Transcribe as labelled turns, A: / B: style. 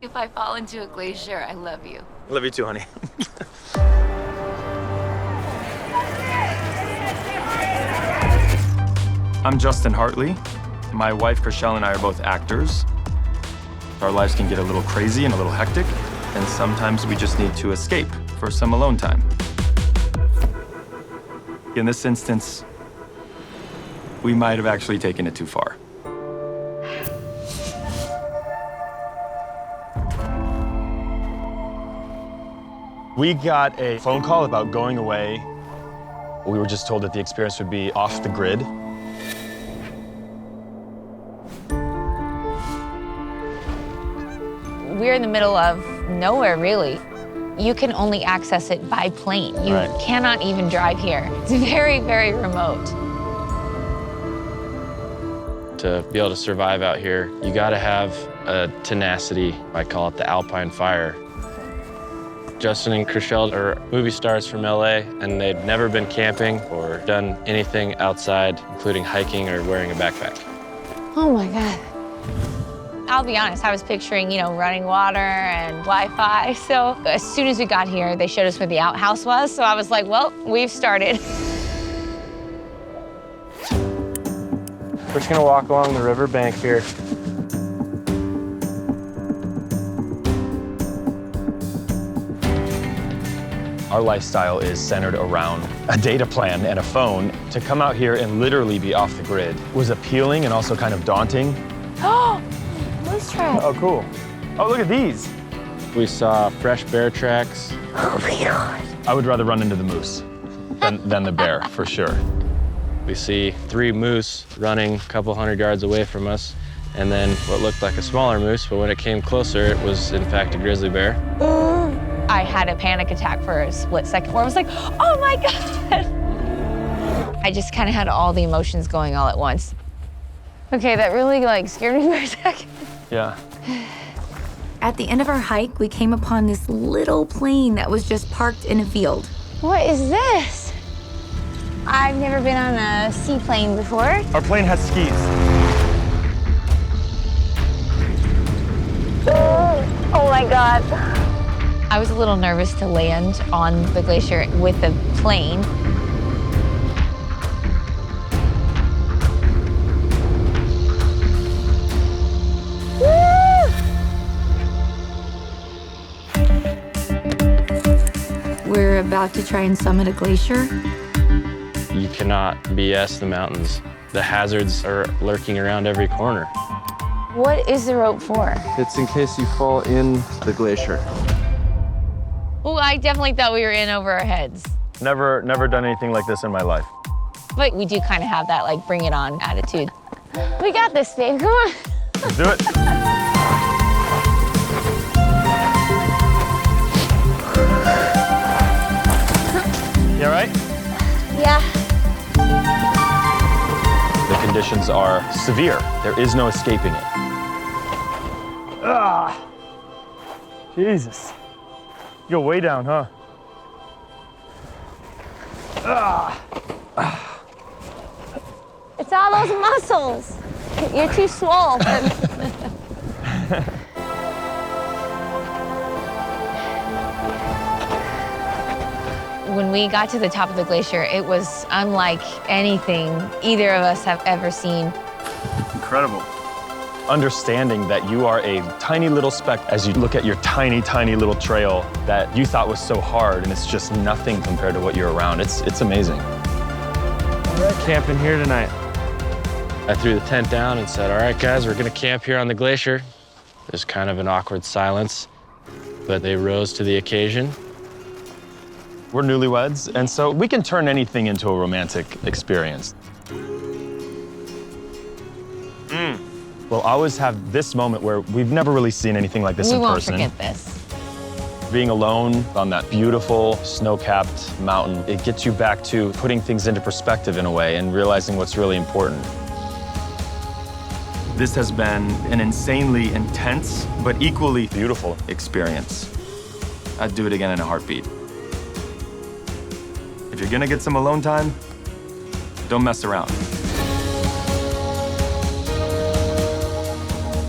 A: If I fall into a glacier, I love you.
B: Love you too, honey. I'm Justin Hartley. My wife, Chriselle, and I are both actors. Our lives can get a little crazy and a little hectic, and sometimes we just need to escape for some alone time. In this instance, we might have actually taken it too far. We got a phone call about going away. We were just told that the experience would be off the grid.
C: We're in the middle of nowhere, really. You can only access it by plane. You cannot even drive here. It's very, very remote.
D: To be able to survive out here, you gotta have a tenacity. I call it the alpine fire. Justin and Chriselle are movie stars from LA, and they'd never been camping or done anything outside, including hiking or wearing a backpack.
C: Oh my God. I'll be honest, I was picturing, running water and Wi-Fi. So as soon as we got here, they showed us where the outhouse was. So I was like, well, we've started.
D: We're just gonna walk along the riverbank here.
B: Our lifestyle is centered around a data plan and a phone. To come out here and literally be off the grid was appealing and also kind of daunting.
C: Oh, moose track.
B: Oh, cool. Oh, look at these.
D: We saw fresh bear tracks.
C: Oh my God.
B: I would rather run into the moose than the bear, for sure.
D: We see 3 moose running a couple hundred yards away from us, and then what looked like a smaller moose, but when it came closer, it was in fact a grizzly bear.
C: I had a panic attack for a split second where I was like, oh my God. I just kind of had all the emotions going all at once. Okay, that really scared me for a second.
B: Yeah.
A: At the end of our hike, we came upon this little plane that was just parked in a field.
C: What is this? I've never been on a seaplane before.
B: Our plane has skis.
C: Oh my God. I was a little nervous to land on the glacier with the plane.
A: We're about to try and summit a glacier.
D: You cannot BS the mountains. The hazards are lurking around every corner.
C: What is the rope for?
E: It's in case you fall in the glacier.
C: Oh, I definitely thought we were in over our heads.
B: Never done anything like this in my life.
C: But we do kind of have that bring it on attitude. We got this, babe, come on.
B: Let's do it. You all right?
C: Yeah.
B: The conditions are severe. There is no escaping it. Ah! Jesus. You go way down, huh? Ah!
C: It's all those muscles. You're too swole. When we got to the top of the glacier, it was unlike anything either of us have ever seen.
B: Incredible. Understanding that you are a tiny little speck as you look at your tiny, tiny little trail that you thought was so hard, and it's just nothing compared to what you're around. It's amazing.
D: All right, camping here tonight. I threw the tent down and said, all right, guys, we're gonna camp here on the glacier. There's kind of an awkward silence, but they rose to the occasion.
B: We're newlyweds, and so we can turn anything into a romantic experience. We'll always have this moment where we've never really seen anything like this in person.
C: We won't forget this.
B: Being alone on that beautiful snow-capped mountain, it gets you back to putting things into perspective in a way and realizing what's really important. This has been an insanely intense, but equally beautiful experience. I'd do it again in a heartbeat. If you're gonna get some alone time, don't mess around.